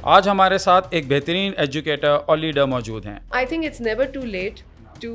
आज हमारे साथ एक बेहतरीन एजुकेटर और लीडर मौजूद हैं। I think it's never too late to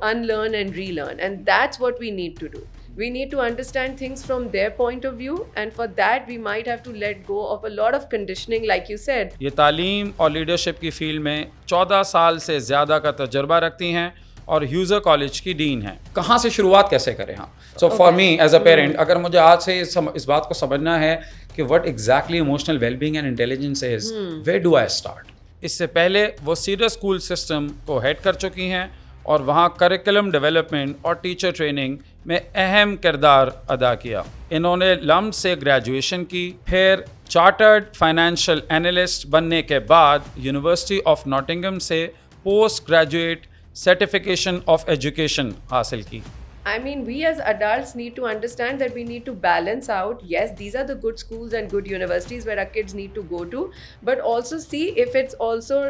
unlearn and relearn, and that's what we need to do. We need to understand things from their point of view, and for that, we might have to let go of a lot of conditioning, like you said. ये तालीम और leadership की field में 14 साल से ज़्यादा का तजर्बा रखती हैं और ह्यूज़र कॉलेज की डीन हैं। कहाँ से शुरुआत कैसे करें हम? So for me as a parent, अगर मुझे आज से इस बात को समझना है कि what exactly emotional wellbeing and intelligence is, where do I start? इससे पहले वो सीडर स्कूल सिस्टम को हेड कर चुकी हैं और वहाँ करिकुलम डेवलपमेंट और टीचर ट्रेनिंग में अहम किरदार अदा किया। इन्होंने लम्ब से ग्रेजुएशन की, फिर चार्टर्ड फाइनेंशियल एनालिस्ट बनने के बाद यूनिवर्सिटी ऑफ नॉटिंघम से post graduate certification of education हासिल की। I mean, we as adults need to understand that we need to balance out. Yes, these are the good schools and good universities where our kids need to go to, but also see if it's also,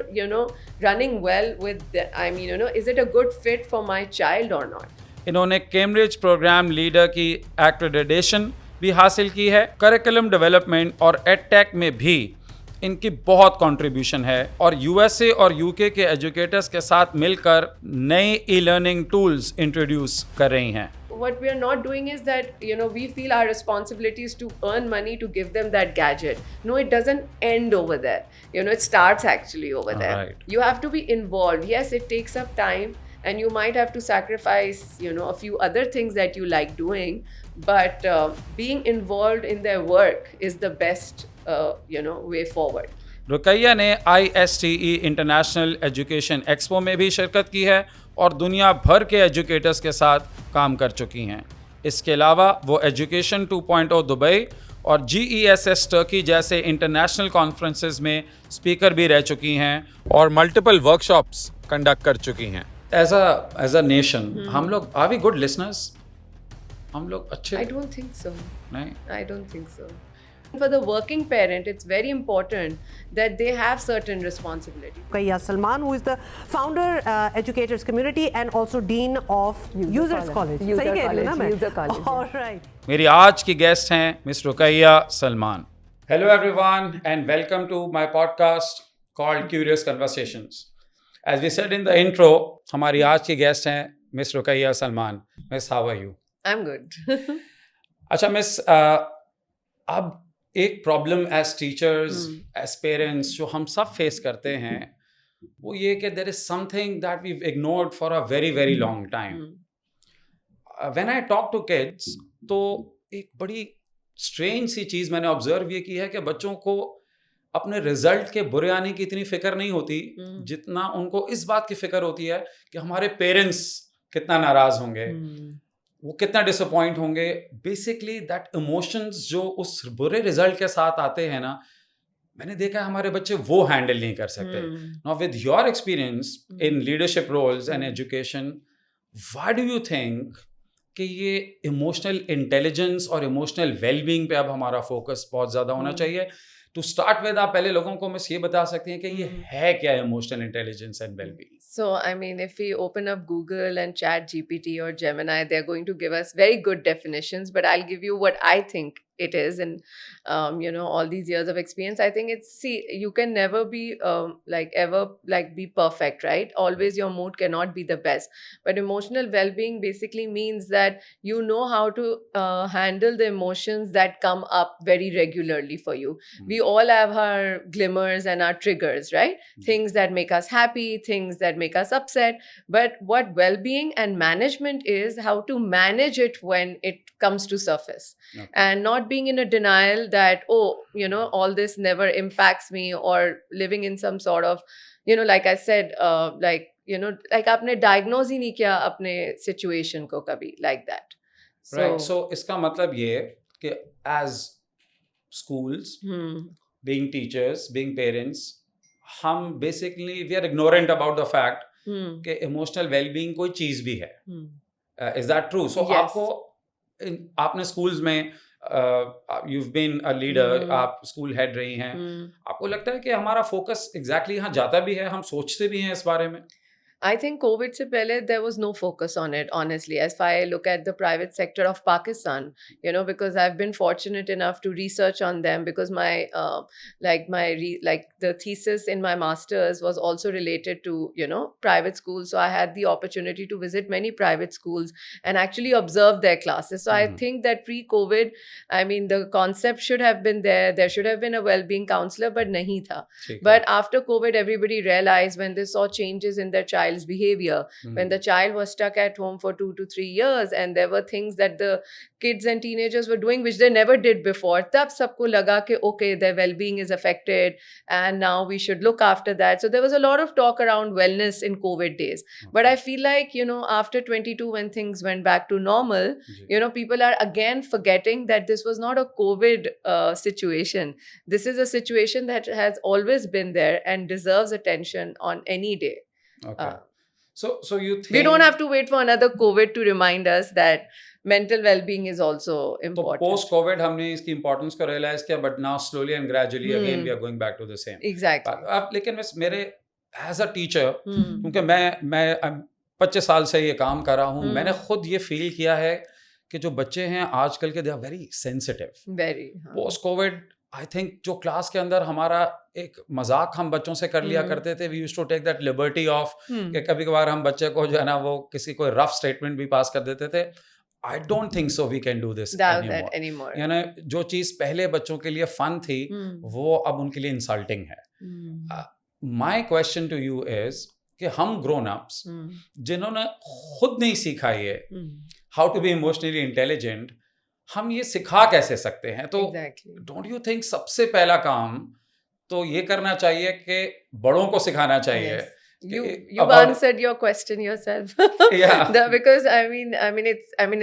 running well with is it a good fit for my child or not? इन्होंने Cambridge programme leader की accreditation भी हासिल की है। Curriculum development और edtech में भी इनकी बहुत कंट्रीब्यूशन है और यूएसए और यूके के एजुकेटर्स के साथ मिलकर नए ई लर्निंग टूल्स इंट्रोड्यूस कर रही हैं। What we are not doing is that, we feel our responsibility is to earn money to give them that gadget. No, it doesn't end over there. It starts actually over there. Right. You have to be involved. Yes, it takes up time and you might have to sacrifice, a few other things that you like doing. But being involved in their work is the best, way forward. Ruqaiya ने ISTE international education expo में भी शिरकत की है और दुनिया भर के एजुकेटर्स के साथ काम कर चुकी हैं। इसके अलावा वो एजुकेशन 2.0 दुबई और GESS टर्की जैसे इंटरनेशनल कॉन्फ्रेंसेस में स्पीकर भी रह चुकी हैं और मल्टीपल वर्कशॉप्स कंडक्ट कर चुकी हैं। एज अ नेशन हम लोग आर वी गुड लिसनर्स? हम लोग अच्छे? I don't think so. नहीं? I don't think so. For the working parent, it's very important that they have certain responsibilities. Ruqayya Salman, who is the founder, Educators Community, and also Dean of Users College. User सही कह रही हूँ ना मैं? User College. All right. मेरी आज की guest हैं miss Rukaiya Salman. Hello everyone and welcome to my podcast called curious conversations. As we said in the intro, हमारी आज की गेस्ट हैं miss Rukaiya Salman. Miss, how are you? I'm good. अच्छा मिस, अब एक problem as teachers, as parents जो हम सब फेस करते हैं वो ये कि there is something that we ignored for a very very long time. When I talk to kids, तो एक बड़ी स्ट्रेंज सी चीज़ मैंने ऑब्जर्व ये की है कि बच्चों को अपने रिजल्ट के बुरे आने की इतनी फिक्र नहीं होती जितना उनको इस बात की फिक्र होती है कि हमारे पेरेंट्स कितना नाराज़ होंगे, वो कितना डिसअपॉइंट होंगे। बेसिकली दैट इमोशंस जो उस बुरे रिजल्ट के साथ आते हैं ना, मैंने देखा है हमारे बच्चे वो हैंडल नहीं कर सकते। Now with your experience in leadership roles and education, why do you think कि ये इमोशनल इंटेलिजेंस और इमोशनल वेलबींग पे अब हमारा फोकस बहुत ज़्यादा होना चाहिए? टू स्टार्ट विद, आप पहले लोगों को मिस ये बता सकती हैं कि ये है क्या emotional intelligence and wellbeing? So, I mean, if we open up Google and Chat GPT or Gemini, they're going to give us very good definitions, but I'll give you what I think it is. And, all these years of experience, I think you can never be, be perfect, right? Always your mood cannot be the best. But emotional well-being basically means that you know how to handle the emotions that come up very regularly for you. We all have our glimmers and our triggers, right? Things that make us happy, things that make us upset. But what well-being and management is, how to manage it when it comes to surface. Okay. And not being in a denial that, all this never impacts me, or living in some sort of, like I said, like आपने diagnose ही नहीं किया अपने situation को कभी, like that. Right. So इसका मतलब ये कि as schools, being teachers, being parents, हम basically we are ignorant about the fact कि इमोशनल वेलबींग कोई चीज़ भी है। Is that true? सो आपने स्कूल्स में you have been a leader, आप स्कूल हेड रही हैं, आपको लगता है कि हमारा फोकस एग्जैक्टली यहाँ जाता भी है, हम सोचते भी हैं इस बारे में? I think COVID se pehle there was no focus on it, honestly. As if I look at the private sector of Pakistan, because I've been fortunate enough to research on them, because my the thesis in my master's was also related to private schools. So I had the opportunity to visit many private schools and actually observe their classes. So I think that pre-COVID, I mean, the concept should have been there. There should have been a well-being counselor, but nahi tha. But after COVID, everybody realized, when they saw changes in their child's behavior, when the child was stuck at home for 2 to 3 years, and there were things that the kids and teenagers were doing which they never did before, tab sabko laga ke okay, their well-being is affected and now we should look after that. So there was a lot of talk around wellness in COVID days. But I feel like, after 22, when things went back to normal, people are again forgetting that this was not a COVID situation. This is a situation that has always been there and deserves attention on any day. Okay. So you think we don't have to wait for another COVID to remind us that mental well-being is also important. तो post COVID हमने इसकी importance को realize किया, but now slowly and gradually again we are going back to the same. Exactly. अब लेकिन मेरे as a teacher, क्योंकि मैं 25 साल से ये काम कर रहा हूँ, मैंने खुद ये feel किया है कि जो बच्चे हैं आजकल के, they are very sensitive. Very. Post COVID, I think जो क्लास के अंदर हमारा एक मजाक हम बच्चों से कर लिया करते थे, we used to take that liberty of कि कभी कभार हम बच्चे को जो है ना वो किसी कोई रफ स्टेटमेंट भी पास कर देते थे. I don't think so we can do this anymore. यानी जो चीज पहले बच्चों के लिए फन थी वो अब उनके लिए इंसल्टिंग है. My question to you is कि हम ग्रोन अप्स जिन्होंने खुद नहीं सीखा ये how to be emotionally intelligent, हम ये सिखा कैसे सकते हैं? तो डोंट यू थिंक सबसे पहला काम तो ये करना चाहिए कि बड़ों को सिखाना चाहिए? You've answered your question yourself. Yeah. Because I mean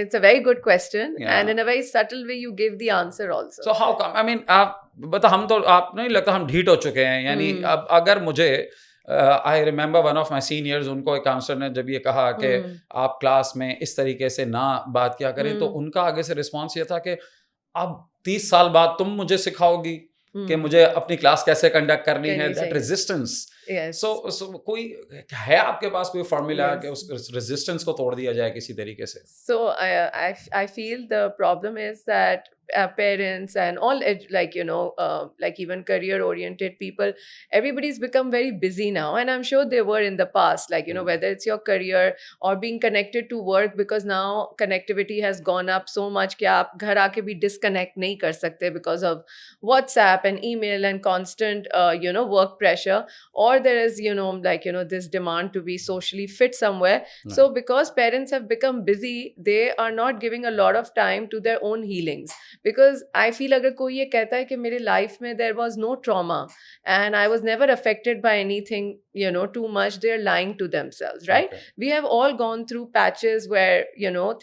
it's a very good question, and in a very subtle way you give the answer also. So how come? I mean, हम तो आप नहीं लगता हम ढीठ हो चुके हैं? यानी अब अगर मुझे I remember one of my seniors, उनको एक काउंसलर ने जब ये कहा कि आप क्लास में इस तरीके से ना बात किया करें, तो उनका आगे से रिस्पॉन्स ये था कि अब 30 साल बाद तुम मुझे सिखाओगी कि मुझे अपनी क्लास कैसे कंडक्ट करनी है. That resistance. सो कोई है आपके पास कोई फॉर्मूला कि उस रेजिस्टेंस को तोड़ दिया जाए किसी तरीके से? So I feel the problem is that parents and all like even career oriented people, everybody's become very busy now, and I'm sure they were in the past, like whether it's your career or being connected to work, because now connectivity has gone up so much कि आप घर आके भी disconnect नहीं कर सकते because of WhatsApp and email and constant work pressure, or there is this demand to be socially fit somewhere. So because parents have become busy, they are not giving a lot of time to their own healings. Because I feel अगर कोई ये कहता है कि मेरे life में there was no trauma and I was never affected by anything too much, they're lying to themselves, right? Okay. We have all gone through patches where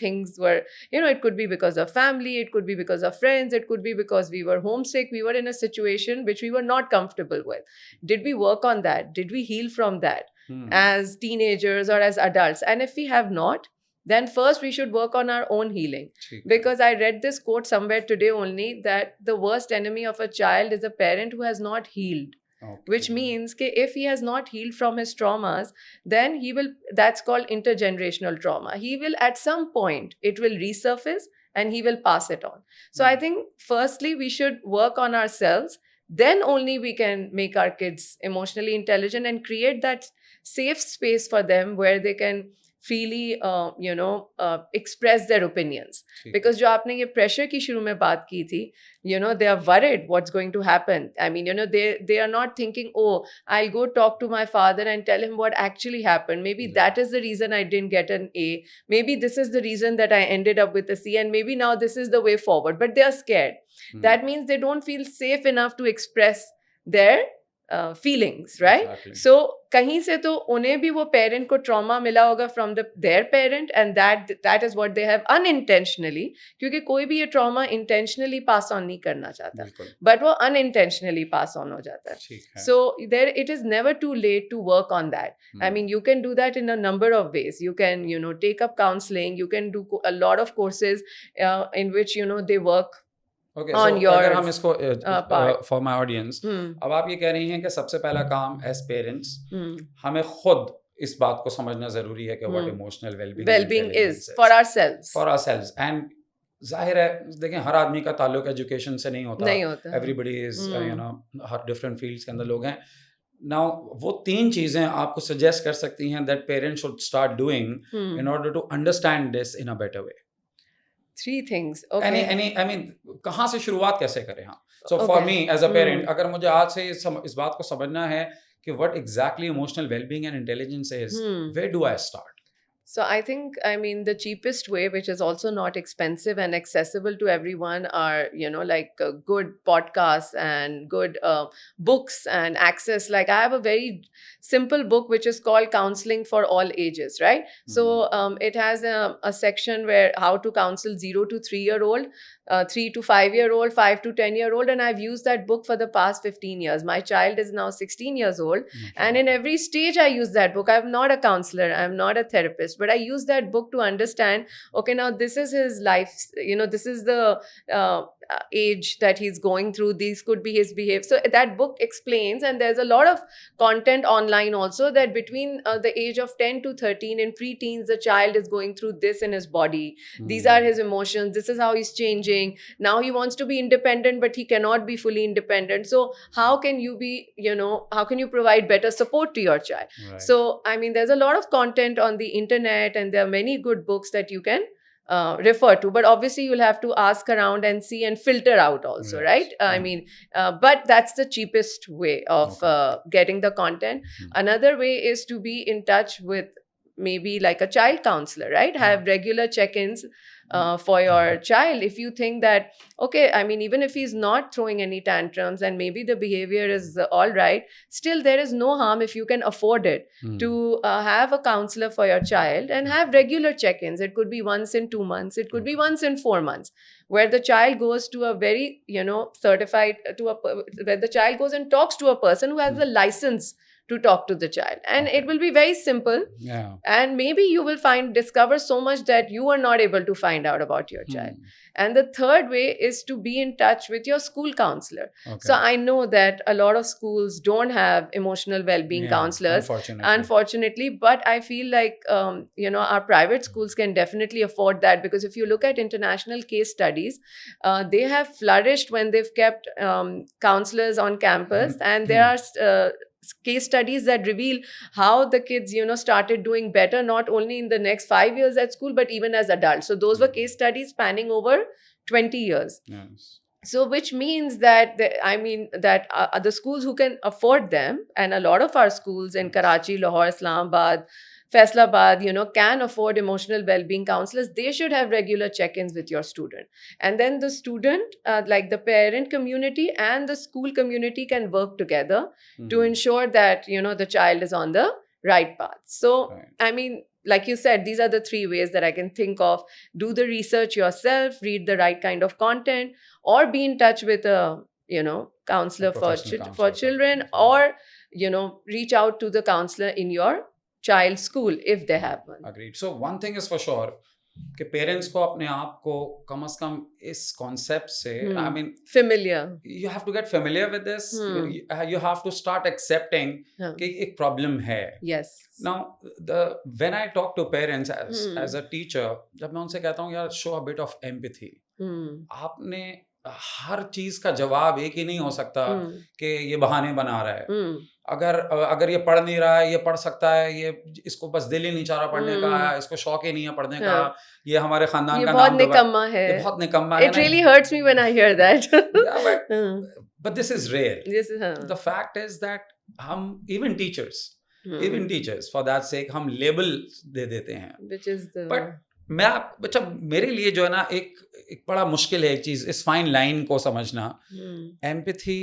things were it could be because of family, it could be because of friends, it could be because we were homesick, we were in a situation which we were not comfortable with. Did we work on that? Did we heal from that as teenagers or as adults? And if we have not, then first we should work on our own healing. Because I read this quote somewhere today only, that the worst enemy of a child is a parent who has not healed. Okay. Which means that if he has not healed from his traumas, then he will, that's called intergenerational trauma. He will, at some point, it will resurface and he will pass it on. So I think firstly we should work on ourselves. Then only we can make our kids emotionally intelligent and create that safe space for them where they can freely express their opinions. Because जो आपने ये pressure की शुरू में बात की थी, they are worried what's going to happen. I mean, they are not thinking, oh, I'll go talk to my father and tell him what actually happened. Maybe that is the reason I didn't get an A. Maybe this is the reason that I ended up with a C, and maybe now this is the way forward. But they are scared. That means they don't feel safe enough to express their feelings, right? Exactly. So कहीं से तो उन्हें भी वो parent को trauma मिला होगा from their parent, and that is what they have unintentionally, क्योंकि कोई भी ये trauma intentionally pass on नहीं करना चाहता, but वो unintentionally pass on हो जाता है. So there, it is never too late to work on that. I mean, you can do that in a number of ways. You can take up counseling, you can do a lot of courses in which they work Okay, so अगर हम इसको for my audience, अब आप ये कह रही हैं कि सबसे पहला काम as parents हमें खुद इस बात को समझना ज़रूरी है कि what emotional well-being is for ourselves. For ourselves and ज़ाहिर है देखें हर आदमी का ताल्लुक एजुकेशन से नहीं होता, everybody is you know her different fields के अंदर लोग हैं. नाउ वो 3 चीज़ें आपको सजेस्ट कर सकती हैं that parents should start doing in order to understand this in a better way. 3 things. Okay. I mean, कहाँ से शुरुआत कैसे करें? हाँ, so for me as a parent, अगर मुझे आज से इस बात को समझना है कि what exactly emotional well-being and intelligence is, where do I start? So I think, I mean, the cheapest way, which is also not expensive and accessible to everyone, are, you know, like good podcasts and good books and access. Like I have a very simple book which is called Counseling for All Ages, right? So it has a section where how to counsel 0 to 3-year-old, 3 to 5-year-old, 5 to 10-year-old, and I've used that book for the past 15 years. My child is now 16 years old, and in every stage I use that book. I'm not a counselor, I'm not a therapist, but I use that book to understand, okay, now this is his life, you know, this is the age that he's going through, these could be his behavior. So that book explains, and there's a lot of content online also, that between the age of 10 to 13 in preteens, the child is going through this in his body. These are his emotions, this is how he's changing. Now he wants to be independent, but he cannot be fully independent. So how can you be, you know, how can you provide better support to your child? Right. So I mean, there's a lot of content on the internet, and there are many good books that you can refer to, but obviously you'll have to ask around and see and filter out also, Yes. right? I mean, but that's the cheapest way of getting the content. Another way is to be in touch with maybe like a child counselor, right? Have regular check-ins for your child. If you think that, okay, I mean, even if he's not throwing any tantrums and maybe the behavior is all right, still there is no harm if you can afford it to have a counselor for your child and have regular check-ins. It could be once in 2 months, it could be once in 4 months, where the child goes to a very, you know, certified where the child goes and talks to a person who has the license to talk to the child, and it will be very simple. Yeah. And maybe you will discover so much that you are not able to find out about your child. And the third way is to be in touch with your school counselor. Okay. So I know that a lot of schools don't have emotional well-being counselors, unfortunately, but I feel like, you know, our private schools can definitely afford that, because if you look at international case studies, they have flourished when they've kept counselors on campus, and there are case studies that reveal how the kids, you know, started doing better, not only in the next 5 years at school, but even as adults. So those were case studies spanning over 20 years. Yes. So which means that, the schools who can afford them, and a lot of our schools in Karachi, Lahore, Islamabad, Faisalabad, you know, can afford emotional well-being counselors, they should have regular check-ins with your student. And then the student, like the parent community and the school community, can work together to ensure that, you know, the child is on the right path. So, I mean, like you said, these are the 3 ways that I can think of. Do the research yourself, read the right kind of content, or be in touch with a, you know, counselor for children, or, you know, reach out to the counselor in your child's school if they have one. Agreed. So one thing is for sure, कि parents को अपने आप को कम से कम इस concept से, I mean, familiar. You have to get familiar with this. You have to start accepting कि एक problem है. Yes. Now, when I talk to parents as a teacher, जब मैं उनसे कहता हूँ यार, show a bit of empathy. आपने हर चीज का जवाब एक ही नहीं हो सकता कि ये बहाने बना रहा है. अगर ये पढ़ नहीं रहा है, ये पढ़ सकता है, ये इसको बस दिल ही नहीं चाह रहा पढ़ने का, इसको शौक ही नहीं है पढ़ने का, ये हमारे खानदान का बहुत निकम्मा है, ये बहुत निकम्मा है. It really hurts me when I hear that. Yeah, but this is rare. The fact is that हम even teachers for that sake हम label दे देते हैं. Which is the... But बच्चा मेरे लिए जो है ना, एक बड़ा मुश्किल है एक चीज, इस फाइन लाइन को समझना, एम्पैथी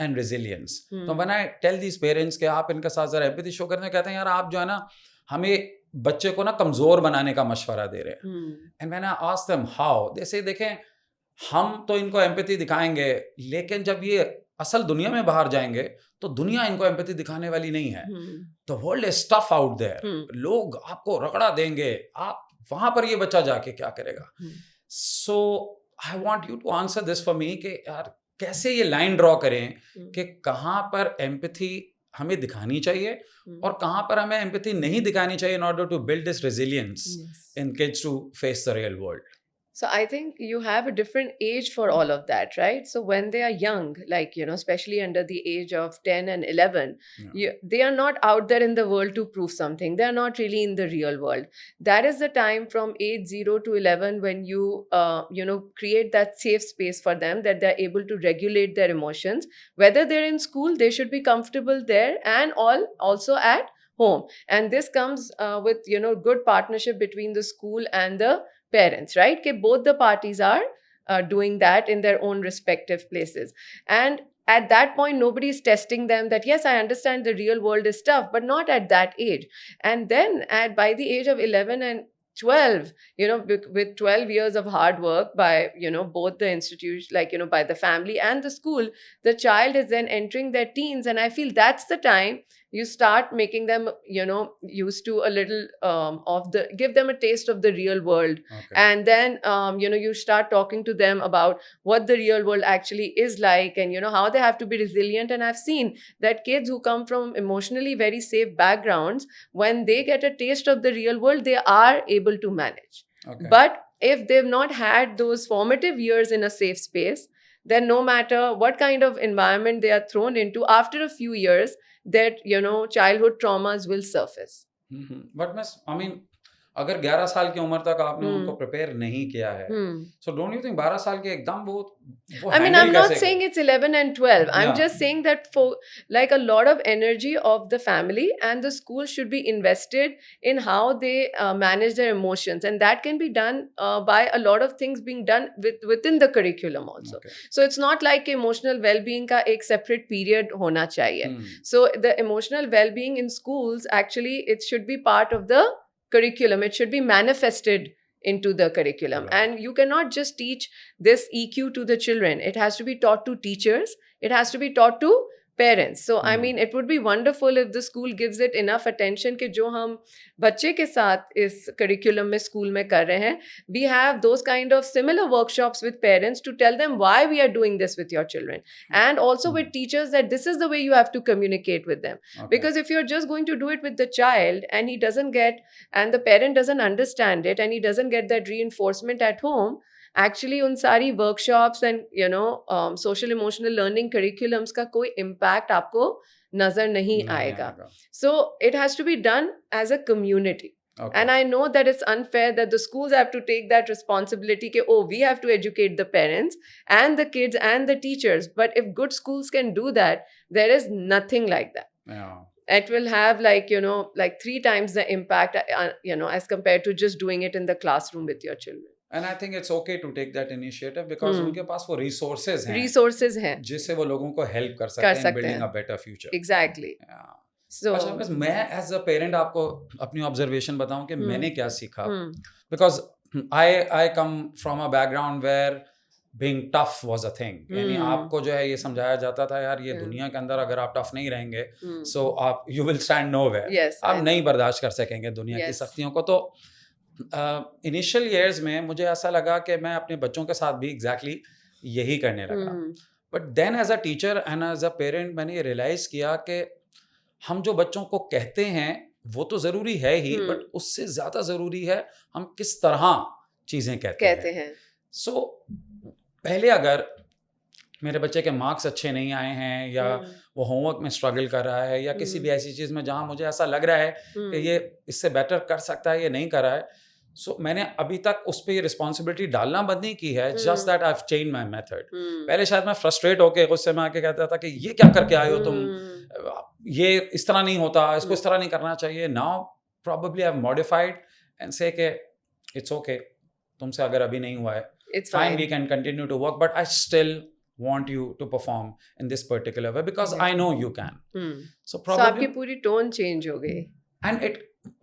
एंड रेजिलियंस. तो when I tell these parents कि आप इनके साथ जरा एम्पैथी शो करने, कहते हैं यार आप जो है ना हमें बच्चे को ना कमजोर बनाने का मशवरा दे रहे हैं. And when I ask them how, they say देखें हम तो इनको एम्पैथी दिखाएंगे, लेकिन जब ये असल दुनिया में बाहर जाएंगे तो दुनिया इनको एम्पैथी दिखाने वाली नहीं है. The world is tough out there. लोग आपको रगड़ा देंगे, आप वहां पर ये बच्चा जाके क्या करेगा. So I want you to answer this for me कि यार कैसे ये लाइन ड्रॉ करें कि कहाँ पर एम्पैथी हमें दिखानी चाहिए और कहाँ पर हमें एम्पैथी नहीं दिखानी चाहिए in order to build this resilience in kids to face the real world. So I think you have a different age for all of that, right? So when they are young, like, especially under the age of 10 and 11, they are not out there in the world to prove something. They are not really in the real world. That is the time from age 0 to 11 when you, create that safe space for them that they're able to regulate their emotions. Whether they're in school, they should be comfortable there, and also at home. And this comes with, good partnership between the school and the parents, right? Okay, both the parties are doing that in their own respective places. And at that point, nobody is testing them that, yes, I understand the real world is tough, but not at that age. And then by the age of 11 and 12, with 12 years of hard work by, both the institutions, like, by the family and the school, the child is then entering their teens. And I feel that's the time you start making them, used to a little give them a taste of the real world. Okay. And then, you start talking to them about what the real world actually is like, and, how they have to be resilient. And I've seen that kids who come from emotionally very safe backgrounds, when they get a taste of the real world, they are able to manage. Okay. But if they've not had those formative years in a safe space, then no matter what kind of environment they are thrown into, after a few years, that, childhood traumas will surface. But I mean, अगर 11 साल की उम्र तक आपने उनको prepare नहीं किया है, so don't you think 12 साल के एकदम वो I mean, I'm not saying it's 11 and 12. I'm just saying that for like a lot of energy of the family and the school should be invested in how they manage their emotions, and that can be done by a lot of things being done within the curriculum also. Okay. So it's not like emotional well-being का एक separate period होना चाहिए. So the emotional well-being in schools, actually, it should be part of the curriculum. It should be manifested into the curriculum. Right. And you cannot just teach this EQ to the children. It has to be taught to teachers. It has to be taught to parents. So I mean, it would be wonderful if the school gives it enough attention कि जो हम बच्चे के साथ इस curriculum में school में कर रहे हैं, we have those kind of similar workshops with parents to tell them why we are doing this with your children, and also with teachers that this is the way you have to communicate with them. Okay. Because if you're just going to do it with the child and he doesn't get, and the parent doesn't understand it, and he doesn't get that reinforcement at home, actually उन सारी workshops and social emotional learning curriculums का कोई impact आपको नजर नहीं आएगा. So it has to be done as a community. Okay. And I know that it's unfair that the schools have to take that responsibility कि we have to educate the parents and the kids and the teachers. But if good schools can do that, there is nothing like that. Yeah. It will have like 3 times the impact, as compared to just doing it in the classroom with your children. And I think it's okay to take that initiative because उनके पास वो resources हैं जिससे वो लोगों को help कर सकते हैं building a better future. Exactly. Yeah. So अच्छा, बस मैं as a parent आपको अपनी observation बताऊं कि मैंने क्या सीखा. Because I come from a background where being tough was a thing. यानी आपको जो है ये समझाया जाता था यार ये दुनिया के अंदर अगर आप tough नहीं रहेंगे so आप you will stand nowhere. Yes, आप नहीं बर्दाश्त कर सकेंगे दुनिया की सख्तियों को. तो इनिशियल ईयर्स में मुझे ऐसा लगा कि मैं अपने बच्चों के साथ भी एग्जैक्टली यही करने लगा. But then as a teacher and as a parent मैंने ये रियलाइज़ किया कि हम जो बच्चों को कहते हैं वो तो ज़रूरी है ही, बट उससे ज़्यादा ज़रूरी है हम किस तरह चीज़ें कहते हैं. सो पहले अगर मेरे बच्चे के मार्क्स अच्छे नहीं आए हैं या वो होमवर्क में स्ट्रगल कर रहा है या किसी भी ऐसी चीज़ में जहाँ मुझे ऐसा लग रहा है कि ये इससे बेटर कर सकता है, ये नहीं कर रहा है, सो मैंने अभी तक उस पर ये रिस्पॉन्सिबिलिटी डालना बंद नहीं की है. Just that I have changed my method. पहले शायद मैं फ्रस्ट्रेट होकर गुस्से में आके कहता था कि ये क्या करके आए हो तुम, ये इस तरह नहीं होता, इसको इस तरह नहीं करना चाहिए. Now probably I have modified and से कि इट्स ओके, तुमसे अगर अभी नहीं हुआ है, it's fine, we can continue to work, but I still want you to perform in this particular way because I know you can. So probably आपकी पूरी टोन चेंज हो गई. And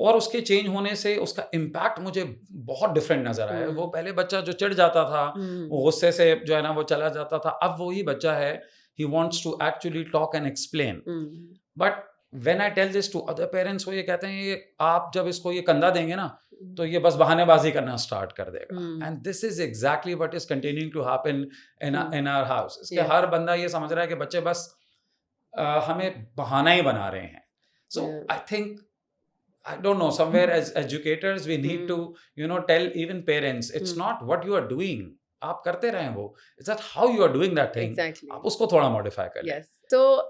और उसके चेंज होने से उसका इम्पैक्ट मुझे बहुत डिफरेंट नजर आया. वो पहले बच्चा जो चिढ़ जाता था, वो गुस्से से जो है ना वो चला जाता था, अब वही बच्चा है, he wants to actually talk and explain. But when I tell this to other parents, वो ये कहते हैं ये आप जब इसको ये कंधा देंगे ना तो ये बस बहानेबाजी करना स्टार्ट कर देगा. And this is exactly what is continuing to happen in our houses. कि हर बंदा ये समझ रहा है कि बच्चे बस हमें बहाना ही बना रहे हैं. So I think, I don't know, somewhere as educators we need to, tell even parents, it's not what you are doing. आप करते रहें वो. It's that how you are doing that thing. Exactly. आप उसको थोड़ा modify कर लें. Yes. So,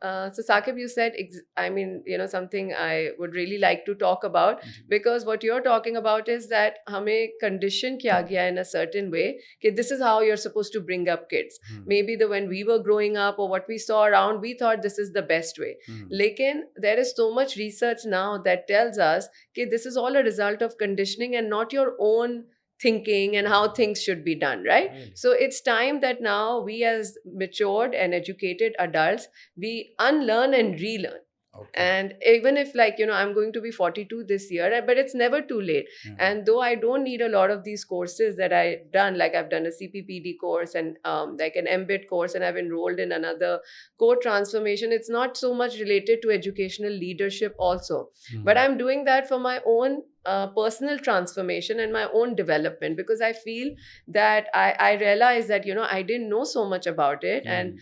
so Saqib, you said, I mean, something I would really like to talk about, because what you're talking about is that हमें condition किया गया in a certain way कि this is how you're supposed to bring up kids. Maybe when we were growing up or what we saw around, we thought this is the best way. लेकिन there is so much research now that tells us कि this is all a result of conditioning and not your own thinking and how things should be done, right? Really? So it's time that now we as matured and educated adults, we unlearn and relearn. Okay. And even if I'm going to be 42 this year, but it's never too late. And though I don't need a lot of these courses that I've done, like I've done a CPPD course and like an MBIT course, and I've enrolled in another core transformation, it's not so much related to educational leadership also. But I'm doing that for my own personal transformation and my own development, because I feel that I realize that I didn't know so much about it, and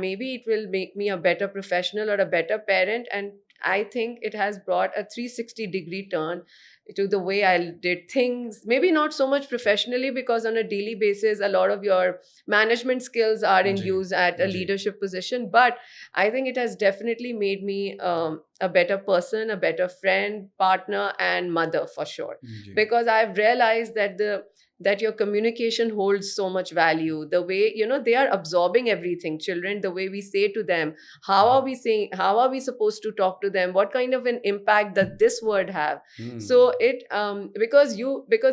maybe it will make me a better professional or a better parent. And I think it has brought a 360-degree turn to the way I did things. Maybe not so much professionally, because on a daily basis, a lot of your management skills are in use at a leadership position. But I think it has definitely made me a better person, a better friend, partner, and mother for sure. Because I've realized that your communication holds so much value. The way, they are absorbing everything. Children, the way we say to them, how are we supposed to talk to them? What kind of an impact does this word have? So it, because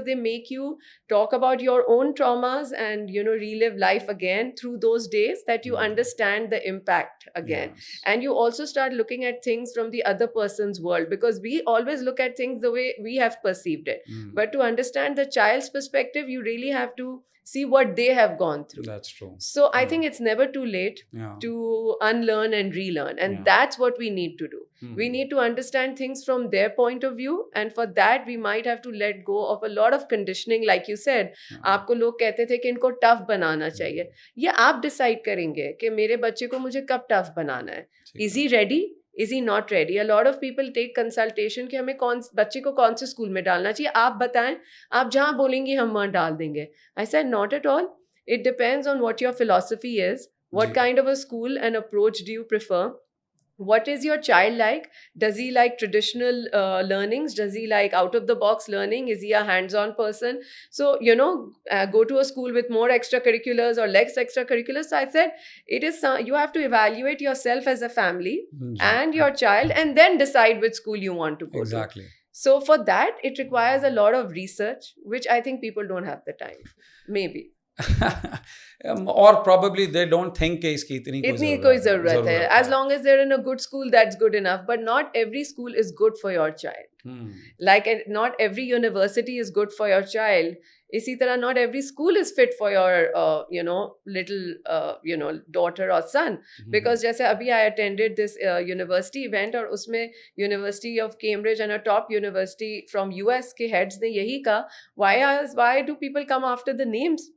they make you talk about your own traumas and, relive life again through those days, that you understand the impact again. Yes. And you also start looking at things from the other person's world, because we always look at things the way we have perceived it. But to understand the child's perspective, you really have to see what they have gone through. That's true. So I think it's never too late to unlearn and relearn. And that's what we need to do. We need to understand things from their point of view. And for that, we might have to let go of a lot of conditioning. Like you said, आपको लोग कहते थे कि इनको tough बनाना चाहिए. ये आप decide करेंगे कि मेरे बच्चे को मुझे कब tough बनाना है. Is he ready? Is he not ready? A lot of people take consultation कि हमें बच्चे को कौन से स्कूल में डालना चाहिए. आप बताएं, आप जहाँ बोलेंगी हम वहाँ डाल देंगे. I said, not at all. It depends on what your philosophy is. What kind of a school and approach do you prefer? What is your child like? Does he like traditional learnings? Does he like out-of-the-box learning? Is he a hands-on person? So, go to a school with more extracurriculars or less extracurriculars. So I said, you have to evaluate yourself as a family and your child, and then decide which school you want to go to. Exactly. So for that, it requires a lot of research, which I think people don't have the time. Maybe. Or probably they don't think कि इसकी इतनी कोई ज़रूरत है. As long as they're in a good school, that's good enough. But not every school is good for your child. Like not every university is good for your child. इसी तरह not every school is fit for your little daughter or son. Because जैसे अभी I attended this university event, और उसमें University of Cambridge and a top university from US के heads ने यही कहा, why do people come after the names?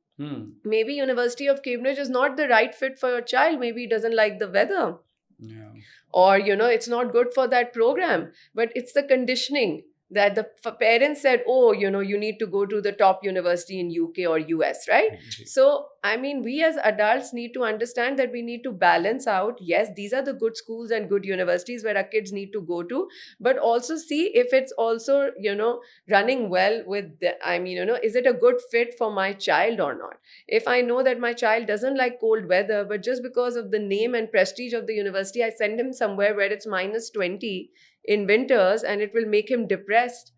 Maybe University of Cambridge is not the right fit for your child. Maybe he doesn't like the weather. Or, it's not good for that program. But it's the conditioning that the parents said, oh, you need to go to the top university in UK or US, right? So, I mean, we as adults need to understand that we need to balance out. Yes, these are the good schools and good universities where our kids need to go to, but also see if it's also, running well with is it a good fit for my child or not? If I know that my child doesn't like cold weather, but just because of the name and prestige of the university, I send him somewhere where it's -20 in winters and it will make him depressed,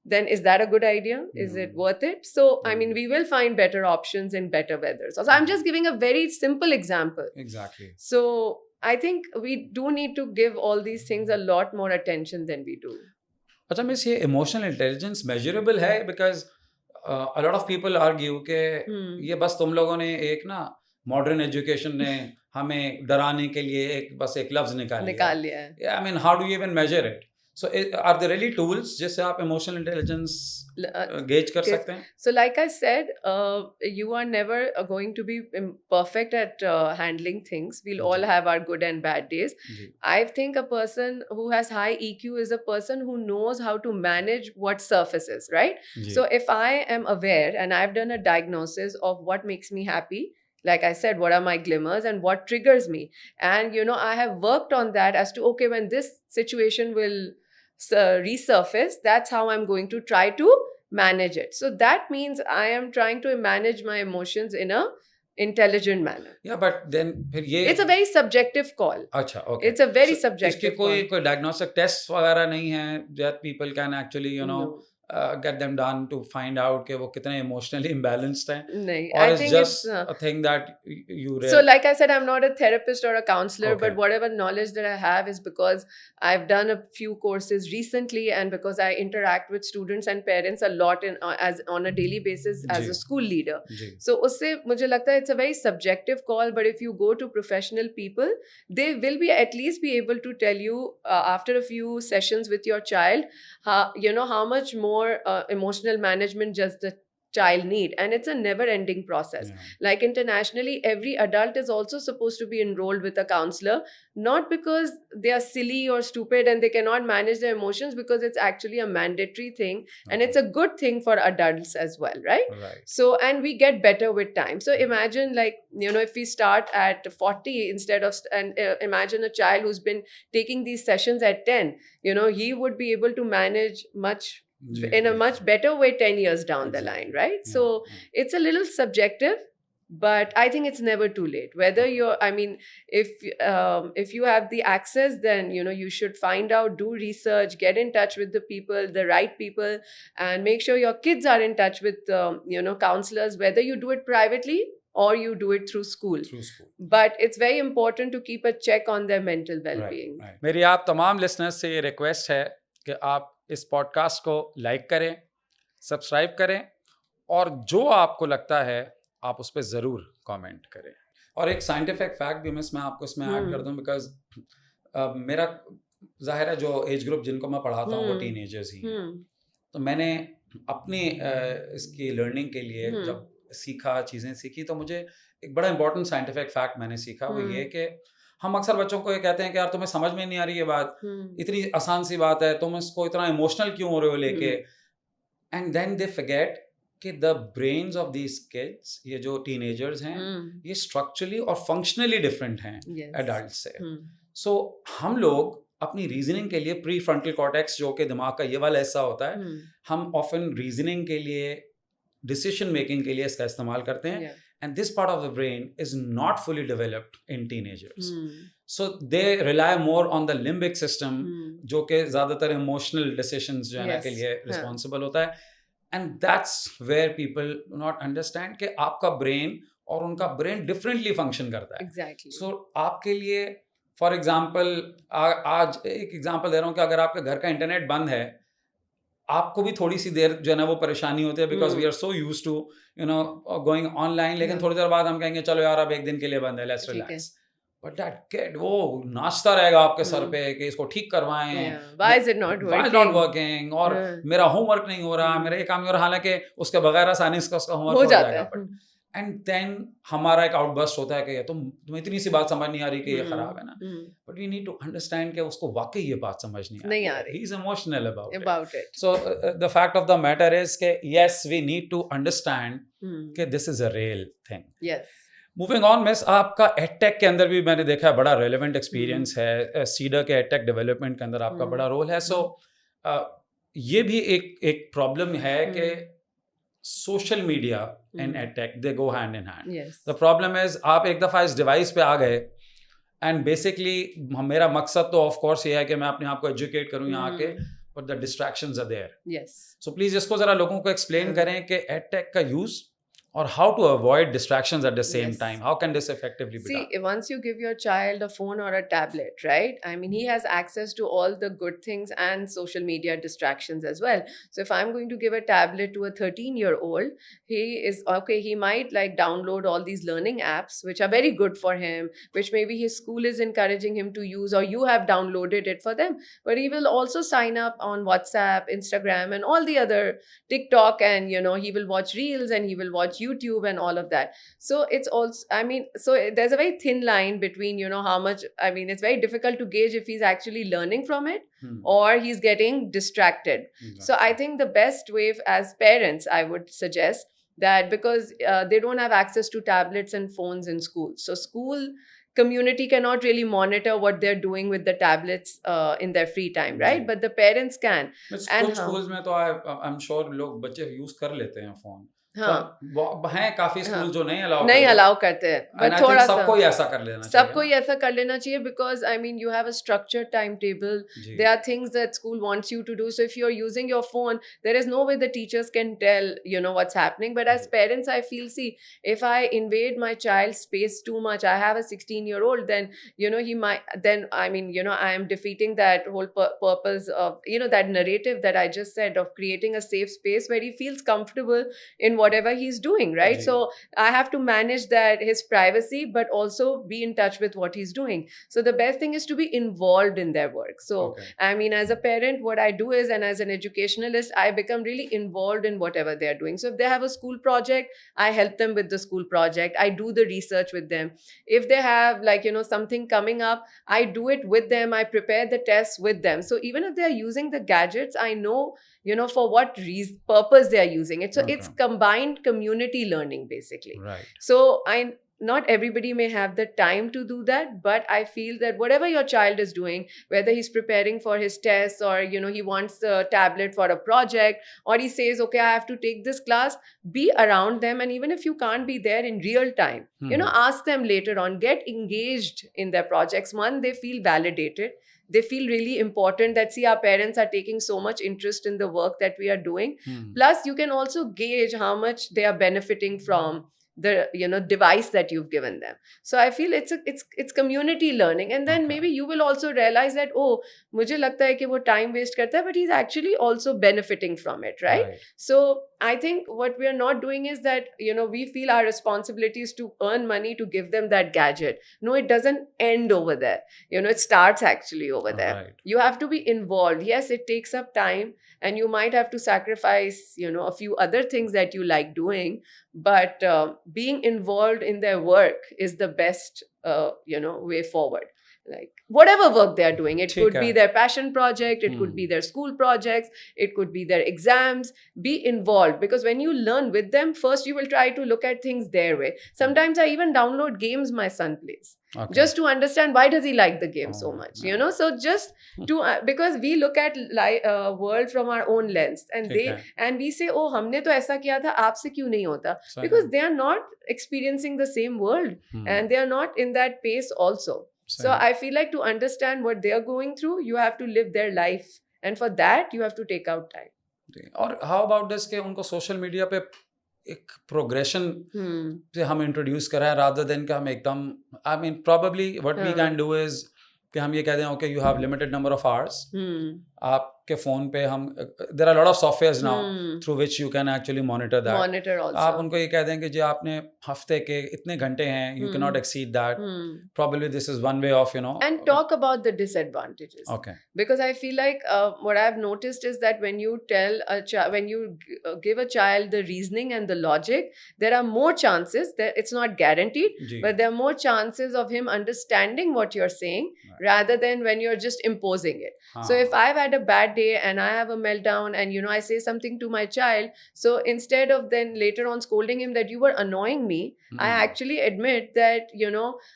then is that a good idea? Is it worth it? So, I mean, we will find better options in better weather. So I'm just giving a very simple example. Exactly. So I think we do need to give all these things a lot more attention than we do. अच्छा miss, ये emotional intelligence measurable है? Because a lot of people argue कि ये बस तुम लोगों ने एक ना modern education ने हमें डराने के लिए बस एक लफ्ज निकाल लिया है. Yeah, I mean, how do you even measure it? So are there really tools जिससे आप emotional intelligence gauge कर Yes. सकते हैं? So, like I said, you are never going to be perfect at handling things. We'll all ji. have our good and bad days. Ji. I think a person who has high EQ is a person who knows how to manage what surfaces, right? Ji. So, if I am aware and I've done a diagnosis of what makes me happy, like I said, what are my glimmers and what triggers me, and I have worked on that as to, okay, when this situation will resurface, that's how I'm going to try to manage it. So that means I am trying to manage my emotions in a intelligent manner. Yeah, but then फिर ये It's a very subjective call. अच्छा, okay. It's a very So, subjective इसके कोई call. diagnostic tests वगैरह नहीं है that people can actually No. get them done to find out कि वो कितने emotionally imbalanced हैं, नहीं, or I it's think just it's a thing that you so like I said, I'm not a therapist or a counselor, Okay. but whatever knowledge that I have is because I've done a few courses recently, and because I interact with students and parents a lot as on a daily basis as ji. a school leader. Ji. So उससे मुझे लगता है it's a very subjective call, but if you go to professional people, they will be at least be able to tell you after a few sessions with your child, how much more emotional management does the child need, and it's a never ending process. Yeah. Like internationally, every adult is also supposed to be enrolled with a counselor, not because they are silly or stupid and they cannot manage their emotions, because it's actually a mandatory thing, and it's a good thing for adults as well, right? Right. So, and we get better with time. So imagine, like, if we start at 40 instead of, and imagine a child who's been taking these sessions at 10, he would be able to manage ji. in a much better way 10 years down the Exactly. line, right? Yeah, So yeah. it's a little subjective, but I think it's never too late. Whether if you have the access, then you should find out, do research, get in touch with the right people, and make sure your kids are in touch with counselors, whether you do it privately or you do it through school. Through school. But it's very important to keep a check on their mental well-being. Right. मेरी आप तमाम listeners से ये request है कि आप इस podcast को लाइक करें, सब्सक्राइब करें, और जो आपको लगता है आप उस पर ज़रूर कमेंट करें. और एक साइंटिफिक फैक्ट भी मैं आपको इसमें ऐड कर दूं, बिकॉज मेरा ज़ाहिर है जो एज ग्रुप जिनको मैं पढ़ाता हूँ वो टीनेजर्स ही हैं. तो मैंने अपनी इसकी लर्निंग के लिए जब चीज़ें सीखी, तो मुझे एक बड़ा इंपॉर्टेंट साइंटिफिक फैक्ट मैंने सीखा, वो ये कि हम अक्सर बच्चों को ये कहते हैं कि यार तुम्हें समझ में नहीं आ रही ये बात, इतनी आसान सी बात है, तुम इसको इतना इमोशनल क्यों हो रहे हो लेके. एंड देन दे फॉरगेट कि the brains of these kids, ये जो टीनेजर्स हैं, ये स्ट्रक्चरली और फंक्शनली डिफरेंट हैं एडल्ट से. सो हम लोग अपनी रीजनिंग के लिए प्री फ्रंटल कॉर्टेक्स, जो कि दिमाग का ये वाला हिस्सा होता है, हम ऑफन रीजनिंग के लिए, डिसीजन मेकिंग के लिए इसका इस्तेमाल करते हैं. And this part of the brain is not fully developed in teenagers. So they rely more on the limbic system, जो कि ज़्यादातर emotional decisions जो है ना के लिए responsible होता है. And that's where people do not understand कि आपका brain और उनका brain differently function करता है. Exactly. So आपके लिए, for example, आज एक example दे रहा हूँ कि अगर आपके घर का इंटरनेट बंद है, आपको भी थोड़ी सी देर जो है ना वो परेशानी होती है, because we are so used to going online. लेकिन थोड़ी देर बाद हम कहेंगे चलो यार अब एक दिन के लिए बंद है, let's relax. But that kid वो नाचता रहेगा आपके सर पे कि इसको ठीक करवाएं, why is it not working, और मेरा होमवर्क नहीं हो रहा, मेरा ये काम नहीं हो रहा, हालांकि उसके बगैर आसानी से उसका होमवर्क हो जाएगा. एंड देन हमारा एक आउटबर्स्ट होता है कि ये तुम इतनी सी बात समझ नहीं आ रही कि ये खराब है ना. But we need to understand कि उसको वाकई ये बात समझ नहीं आ रही. He is emotional about it. So the fact of the matter is कि yes, we need to understand कि this is a real thing. Yes. Moving on miss, आपका एडटेक के अंदर भी मैंने देखा है बड़ा रेलेवेंट एक्सपीरियंस है. सीडा के एडटेक डेवलपमेंट के अंदर आपका बड़ा रोल है. सो ये भी एक प्रॉब्लम है कि social media and edtech, they go hand in hand. Yes. The problem is आप एक दफ़ा इस डिवाइस पे आ गए, and basically मेरा मकसद तो ऑफ कोर्स ये है कि मैं अपने आप को एजुकेट करूँ यहाँ आके, but the distractions are there. Yes. So please इसको ज़रा लोगों को एक्सप्लेन करें कि edtech का use or how to avoid distractions at the same Yes. time? How can this effectively be See, done? once you give your child a phone or a tablet, right? I mean, he has access to all the good things and social media distractions as well. So if I'm going to give a tablet to a 13-year-old, he is okay, he might like download all these learning apps, which are very good for him, which maybe his school is encouraging him to use, or you have downloaded it for them. But he will also sign up on WhatsApp, Instagram, and all the other TikTok, and he will watch reels and he will watch YouTube and all of that. So it's also, I mean, so there's a very thin line between, how much, I mean, it's very difficult to gauge if he's actually learning from it or he's getting distracted. So I think the best way as parents, I would suggest that, because they don't have access to tablets and phones in school. So school community cannot really monitor what they're doing with the tablets in their free time, right? जी. But the parents can. कुछ And schools में तो I'm sure लोग बच्चे use कर लेते हैं phone. हाँ, हैं काफी स्कूल हाँ, जो नहीं अलाउ नहीं अलाउ करते हैं, And बट I think थोड़ा सबको सा ही ऐसा कर लेना चाहिए सबको ना. ही ऐसा कर लेना चाहिए, because I mean you have a structured timetable. Ji. There are things that school wants you to do. So if you're using your phone, there is no way the teachers can tell what's happening. But as parents, I feel, see, if I invade my child's space too much, I have a 16-year-old, then he might, then I mean I am defeating that whole purpose of that narrative that I just said, of creating a safe space where he feels comfortable in whatever he's doing, right? Ji. So I have to manage that, his privacy, but also be in touch with what he's doing. So the best thing is to be involved in their work. So Okay. I mean, as a parent, what I do is, and as an educationalist, I become really involved in whatever they're doing. So if they have a school project, I help them with the school project. I do the research with them. If they have something coming up, I do it with them. I prepare the tests with them. So even if they're using the gadgets, I know for what purpose they are using it. So it's Okay. combined community learning, basically. Right. So not everybody may have the time to do that, but I feel that whatever your child is doing, whether he's preparing for his tests, or he wants a tablet for a project, or he says, okay, I have to take this class, be around them. And even if you can't be there in real time, ask them later on, get engaged in their projects. One, they feel validated. They feel really important, that see, our parents are taking so much interest in the work that we are doing. Plus you can also gauge how much they are benefiting from the device that you've given them. So I feel it's community learning. And then Okay. maybe you will also realize that, oh, mujhe lagta hai ki wo time waste karta hai, but he's actually also benefiting from it, right? So I think what we are not doing is that we feel our responsibility is to earn money to give them that gadget. No, it doesn't end over there. It starts actually over there. Right. You have to be involved. Yes, it takes up time, and you might have to sacrifice a few other things that you like doing, but being involved in their work is the best way forward. Like whatever work they are doing, it ठीक could है. be their passion project, it could be their school projects, it could be their exams. Be involved, because when you learn with them, first you will try to look at things their way. Sometimes I even download games my son plays, Okay. just to understand why does he like the game so Oh, much, yeah. so just to because we look at world from our own lens, and ठीक है. and we say, oh, हमने तो ऐसा किया था, आपसे क्यों नहीं होता? सही Because है. they are not experiencing the same world, and they are not in that pace also. सही So है. I feel like to understand what they are going through, you have to live their life, and for that you have to take out time. और how about this के उनको social media पे एक progression से हम introduce कराएं, rather than कि हम एकदम, I mean probably what we can do is कि हम ये कह दें, okay you have limited number of hours, आपके फ़ोन पे हम, there are lot of softwares now through which you can actually monitor that. Monitor also. आप उनको ये कह दें कि जी आपने हफ्ते के इतने घंटे हैं, you can not exceed that, probably this is one way of And talk about the disadvantages. Okay. Because I feel like what I've noticed is that when you tell a child, when you give a child the reasoning and the logic, there are more chances that it's not guaranteed, जी. but there are more chances of him understanding what you're saying, rather than when you're just imposing it. हाँ. So if I've had a bad day and I have a meltdown, and I say something to my child, so instead of then later on scolding him that you were annoying me, I actually admit that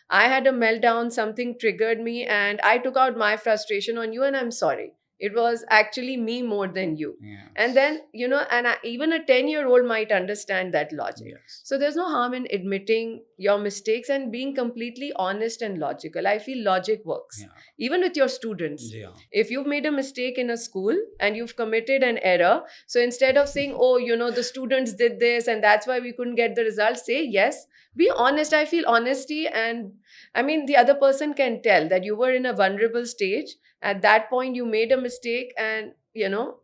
I had a meltdown, something triggered me, and I took out my frustration on you, and I'm sorry. It was actually me more than you. Yes. And then, even a 10-year-old might understand that logic. Yes. So there's no harm in admitting your mistakes and being completely honest and logical. I feel logic works. Yeah. Even with your students. जी हाँ. If you've made a mistake in a school and you've committed an error, so instead of saying, oh, the students did this and that's why we couldn't get the results, say, yes, be honest. I feel honesty, and I mean, the other person can tell that you were in a vulnerable stage. At that point, you made a mistake, and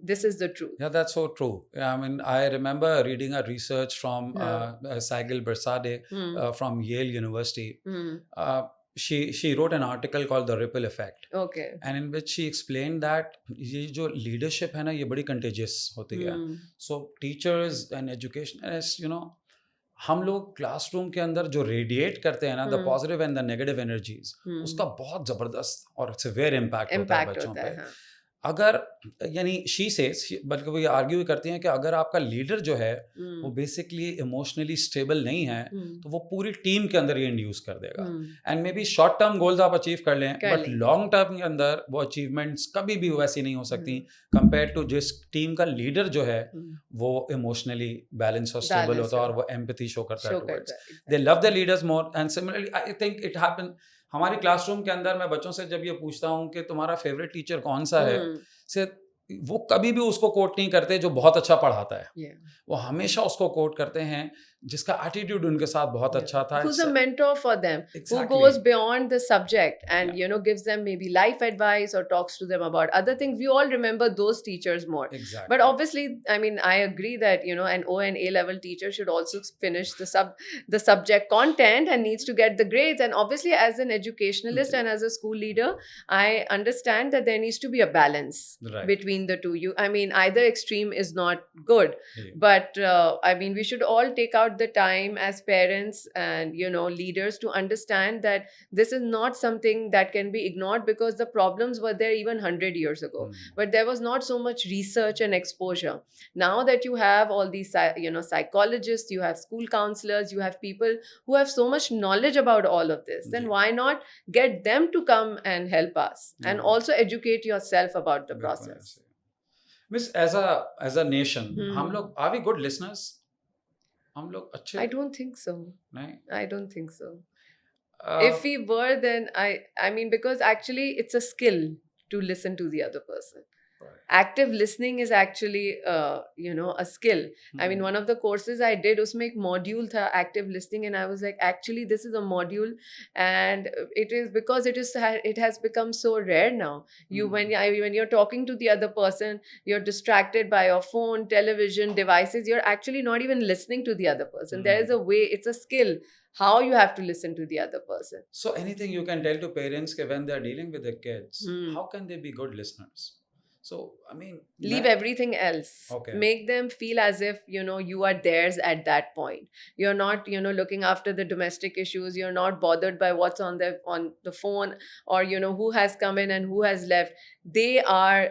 this is the truth. Yeah, that's so true. I mean, I remember reading a research from Saigil Bersade from Yale University. She wrote an article called The Ripple Effect. Okay. And in which she explained that ये जो leadership है ना, ये बड़ी contagious होती है. So teachers and educationists, हम लोग क्लासरूम के अंदर जो रेडिएट करते हैं ना, the positive and the negative energies, उसका बहुत जबरदस्त और सेवियर इम्पैक्ट होता है बच्चों पे. अगर यानी शी से बल्कि वो ये आर्ग्यू करती हैं कि अगर आपका लीडर जो है वो बेसिकली इमोशनली स्टेबल नहीं है, तो वो पूरी टीम के अंदर ये इंड्यूस कर देगा. And may be short term goals आप अचीव कर लें, बट लॉन्ग टर्म के अंदर वो अचीवमेंट्स कभी भी वैसी नहीं हो सकती कंपेयर टू जिस टीम का लीडर जो है वो इमोशनली बैलेंस और स्टेबल होता है और वो एम्पैथी शो करता है towards. They love the leaders more. And similarly I think it happen हमारी क्लासरूम के अंदर. मैं बच्चों से जब ये पूछता हूँ कि तुम्हारा फेवरेट टीचर कौन सा है, से वो कभी भी उसको कोट नहीं करते जो बहुत अच्छा पढ़ाता है. वो हमेशा उसको कोट करते हैं जिसका एटीट्यूड उनके साथ बहुत अच्छा था. Who's a mentor for them, who goes beyond the subject and gives them maybe life advice or talks to them about other things. We all remember those teachers more. Exactly. But obviously, I mean, I agree that an O and A level teacher should also finish the subject content and needs to get the grades. And obviously, as an educationalist and as a school leader, I understand that there needs to be a balance between the two. I mean, either extreme is not good, but I mean, we should all take out the time as parents and leaders to understand that this is not something that can be ignored, because the problems were there even 100 years ago, but there was not so much research and exposure. Now that you have all these psychologists, you have school counselors, you have people who have so much knowledge about all of this, then why not get them to come and help us and also educate yourself about the process. Miss, as a nation, हम लोग, are we good listeners? हम लोग अच्छे? I don't think so. नहीं? I don't think so. If we were, then I mean, because actually it's a skill to listen to the other person. Right. Active listening is actually, a skill. I mean, one of the courses I did, usme ek module tha, active listening, and I was like, actually, this is a module, and it is because it has become so rare now. When you're talking to the other person, you're distracted by your phone, television, devices. You're actually not even listening to the other person. There is a way. It's a skill. How you have to listen to the other person. So anything you can tell to parents when they're dealing with their kids, how can they be good listeners? So, I mean, leave everything else. Okay. Make them feel as if, you are theirs at that point. You're not, looking after the domestic issues. You're not bothered by what's on the phone or, who has come in and who has left. They are,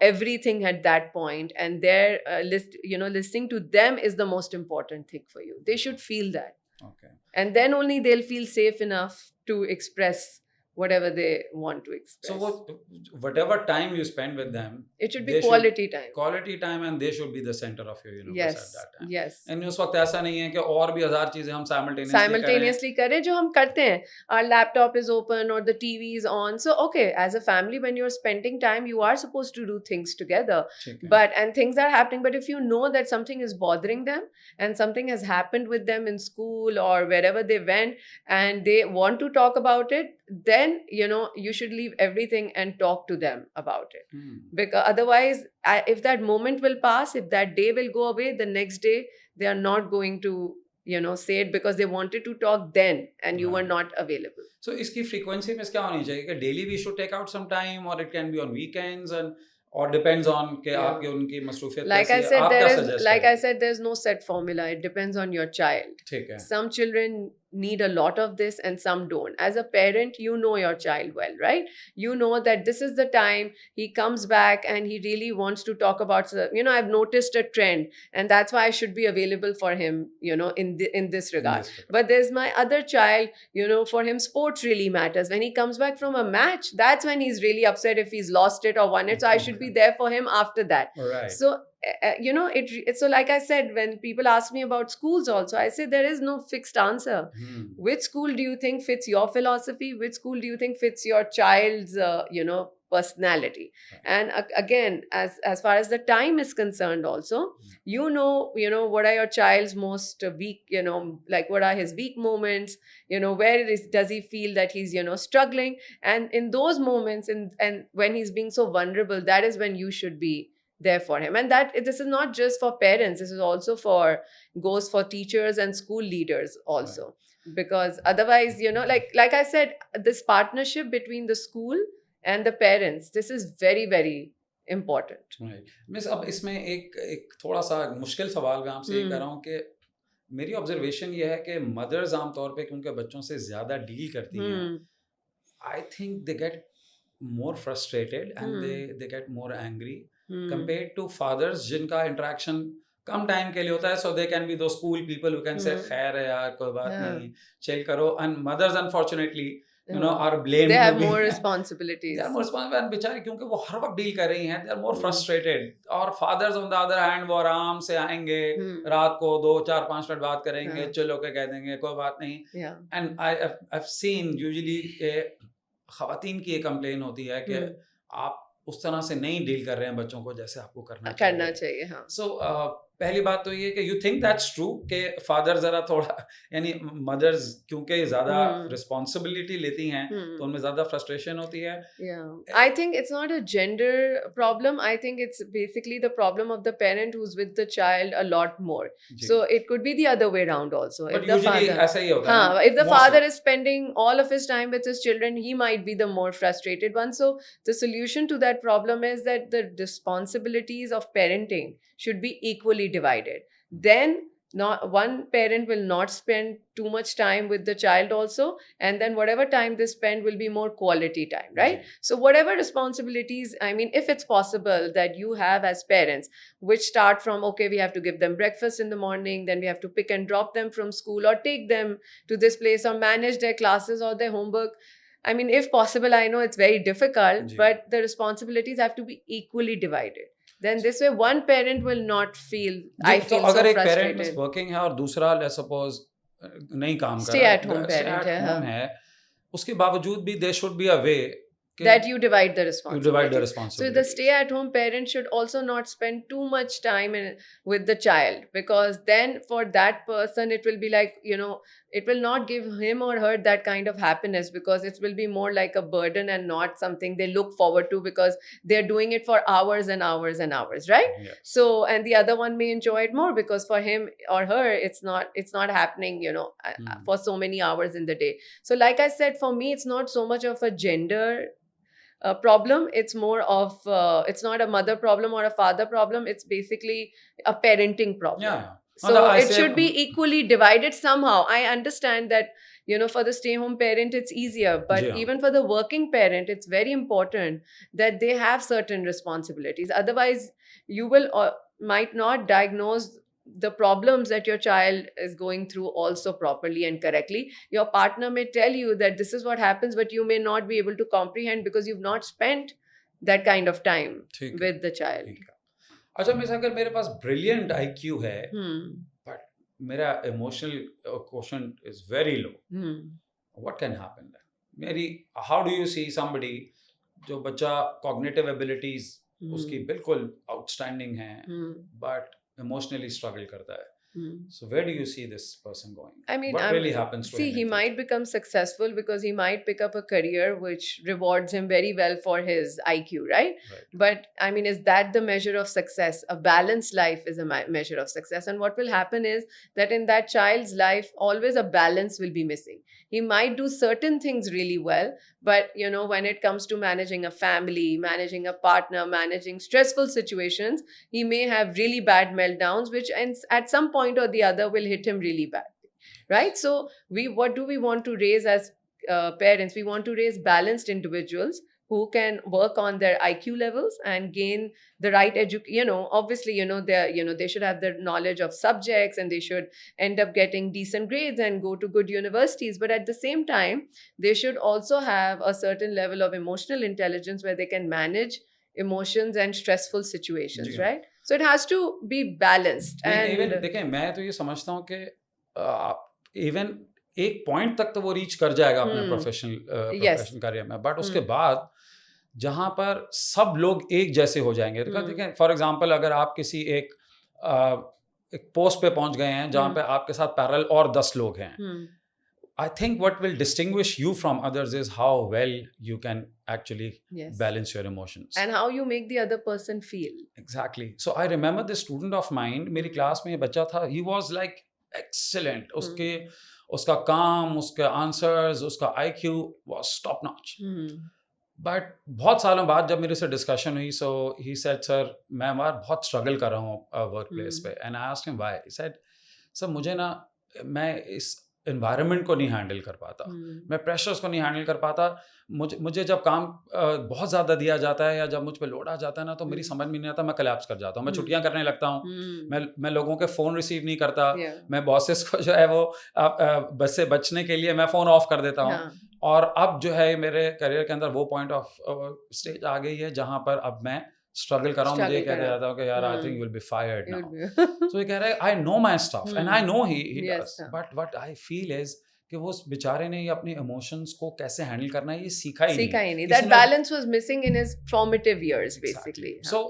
everything at that point, and their listening to them is the most important thing for you. They should feel that. Okay. And then only they'll feel safe enough to express whatever they want to express. So whatever time you spend with them, it should be quality time. Quality time, and they should be the center of your universe at that time. Yes. And उस वक्त ऐसा नहीं है कि और भी हजार चीजें हम simultaneously करें जो हम करते हैं. Our laptop is open or the TV is on. So okay, as a family, when you're spending time, you are supposed to do things together. And things are happening. But if you know that something is bothering them and something has happened with them in school or wherever they went, and they want to talk about it, then you should leave everything and talk to them about it. Because otherwise, if that moment will pass, if that day will go away, the next day they are not going to say it because they wanted to talk then and you were not available. So iski frequency mein kya honi chahiye कि daily we should take out some time, or it can be on weekends, and or depends on कि आपके उनकी मसरूफियत कैसी है. Like I said, there's no set formula. It depends on your child. ठीक है. Some children need a lot of this and some don't. As a parent, you know your child well, right? You know that this is the time he comes back and he really wants to talk about, I've noticed a trend, and that's why I should be available for him, in this regard. But there's my other child, for him sports really matters. When he comes back from a match, that's when he's really upset if he's lost it or won it. So I should be there for him after that. Right. So so like I said, when people ask me about schools also, I say there is no fixed answer. Which school do you think fits your philosophy? Which school do you think fits your child's personality? Right. And again, as far as the time is concerned also, what are your child's most weak, like what are his weak moments, where does he feel that he's struggling, and in those moments, and when he's being so vulnerable, that is when you should be there for him. And that this is not just for parents, this is also goes for teachers and school leaders also. Right. Because otherwise, like I said, this partnership between the school and the parents, this is very, very important. Right. Miss, अब इसमें एक थोड़ा सा मुश्किल सवाल मैं आपसे ये कर रहा हूँ कि मेरी ऑब्जर्वेशन ये है कि मदर्स आमतौर पे उनके बच्चों से ज़्यादा डील करती हैं. I think they get more frustrated and they get more angry compared to fathers जिनका interaction कम टाइम के लिए होता है, so they can be those cool people who can say खैर है यार, कोई बात नहीं, chill करो. And mothers unfortunately are blamed. They have more responsibilities. They are more responsible, and बेचारी क्योंकि वो हर वक्त डील कर रही हैं, they are more frustrated. और fathers on the other hand वो आराम से आएंगे, रात को 2-4-5 मिनट बात करेंगे, चिल होके कह देंगे कोई बात नहीं. And I've seen usually ख़वातीन की ये कंप्लेन होती है कि आप उस तरह से नहीं डील कर रहे हैं बच्चों को जैसे आपको करना चाहिए. हाँ. So पहली बात तो ये कि यू थिंक दैट्स ट्रू कि फादर जरा थोड़ा, यानी मदर्स क्योंकि ज्यादा रिस्पॉन्सिबिलिटी लेती हैं तो उनमें ज्यादा फ्रस्ट्रेशन होती है. I think it's not a gender problem. I think it's basically the problem of the parent who is with the child a lot more. So it could be the other way around also. But usually ऐसा ही होता है. If the father is spending all of his time with his children, he might be the more frustrated one. So the solution to that problem is that the responsibilities of parenting should be equally divided. Then not one parent will not spend too much time with the child also, and then whatever time they spend will be more quality time, right? So whatever responsibilities, I mean, if it's possible that you have as parents, which start from, okay, we have to give them breakfast in the morning, then we have to pick and drop them from school or take them to this place or manage their classes or their homework. I mean, if possible, I know it's very difficult, but the responsibilities have to be equally divided. Then this way one parent will not feel I feel so अगर एक frustrated. Parent is working है और दूसरा let's suppose नहीं काम कर Stay रहा at home parent है, उसके बावजूद भी there should be a way that you divide the responsibility. You divide the responsibility. So the stay-at-home parent should also not spend too much time with the child, because then for that person it will be like, it will not give him or her that kind of happiness, because it will be more like a burden and not something they look forward to, because they're doing it for hours and hours and hours, right? Yes. So, and the other one may enjoy it more because for him or her it's not happening, for so many hours in the day. So like I said, for me it's not so much of a gender problem. It's more of it's not a mother problem or a father problem. It's basically a parenting problem. Yeah. So it should be equally divided somehow. I understand that for the stay home parent it's easier, but even for the working parent it's very important that they have certain responsibilities. Otherwise you will might not diagnose the problems that your child is going through also properly and correctly. Your partner may tell you that this is what happens, but you may not be able to comprehend because you've not spent that kind of time with the child. अच्छा miss, अगर मेरे पास brilliant IQ है but मेरा emotional quotient is very low, what can happen? मेरी how do you see somebody जो बच्चा cognitive abilities उसकी बिल्कुल आउटस्टैंडिंग है but emotionally struggle karta hai. So where do you see this person going? I mean, what really happens to him? See, he might become successful because he might pick up a career which rewards him very well for his IQ, right? But I mean, is that the measure of success? A balanced life is a measure of success. And what will happen is that in that child's life, always a balance will be missing. He might do certain things really well, but when it comes to managing a family, managing a partner, managing stressful situations, he may have really bad meltdowns, which at some point or the other will hit him really bad. right? So what do we want to raise as parents? We want to raise balanced individuals who can work on their IQ levels and gain the right obviously, they should have the knowledge of subjects, and they should end up getting decent grades and go to good universities. But at the same time, they should also have a certain level of emotional intelligence where they can manage emotions and stressful situations, जी. right? So it has to be balanced. Even And देखें, मैं तो ये समझता हूँ कि even एक point तक तो वो रीच कर जाएगा अपने प्रोफेशनल करियर में, बट उसके बाद जहाँ पर सब लोग एक जैसे हो जाएंगे, देखें फॉर एग्जांपल अगर आप किसी एक पोस्ट पे पहुंच गए हैं जहाँ पे आपके साथ पैरेलल और 10 लोग हैं, I think what will distinguish you from others is how well you can actually Yes. balance your emotions. And how you make the other person feel. Exactly. So I remember this student of mine, मेरी class में ये बच्चा था, he was like excellent. उसका काम, उसके answers, उसका IQ was top notch. But बहुत सालों बाद जब मेरे से डिस्कशन हुई, सो ही सेड सर मैं बहुत स्ट्रगल कर रहा हूँ वर्क प्लेस पे, and I asked him why. He said sir मुझे ना, मैं इस एनवायरनमेंट को नहीं हैंडल कर पाता, मैं प्रेशर्स को नहीं हैंडल कर पाता. मुझे जब काम बहुत ज़्यादा दिया जाता है या जब मुझ पे लोड आ जाता है ना, तो मेरी समझ में नहीं आता, मैं कोलैप्स कर जाता हूँ, मैं छुट्टियाँ करने लगता हूँ, मैं लोगों के फ़ोन रिसीव नहीं करता, मैं बॉसेस को जो है वो बस से बचने के लिए मैं फ़ोन ऑफ कर देता हूँ. और अब जो है मेरे करियर के अंदर वो पॉइंट ऑफ स्टेज आ गई है जहाँ पर अब मैं स्ट्रगल कर रहा हूँ. मुझे ये कहते जाता हूँ कि यार I think you will be fired now. So ये कह रहा है I know my stuff and I know he does, but what I feel is कि वो उस बेचारे ने ये अपने इमोशंस को कैसे हैंडल करना है ये सीखा ही नहीं. That balance was missing in his formative years, basically. So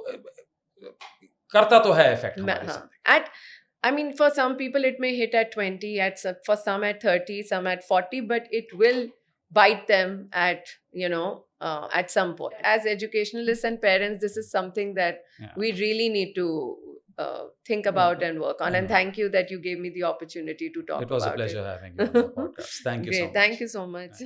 करता तो है इफेक्ट हमारी जिंदगी. I mean, for some people it may hit at 20, for some at 30, some at 40, but it will bite them at some point. As educationalists and parents, this is something that we really need to think about and work on. And thank you that you gave me the opportunity to talk about it. It was a pleasure having you on the podcast. Thank you so much. Thank you so much.